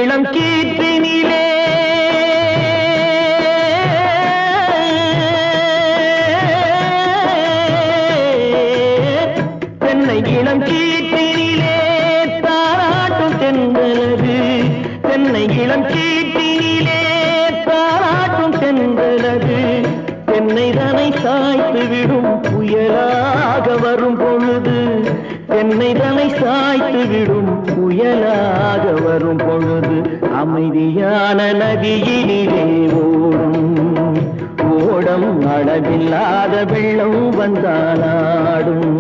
இளம் கீற்றினிலே தென்னை இளம் கீற்றினிலே தாராட்டும் தென்றலது தென்னை இளம் கீற்றினிலே தாராட்டும் தென்றலது தென்னை தனை சாய்த்து விடும் புயலாக வரும் பொழுது தென்னை தனை சாய்த்து விடும் புயலாக வரும் பொழுது அமைதியான நதியினிலே ஓடும் ஓடம் அளவில்லாத வெள்ளம் வந்தாலாடும்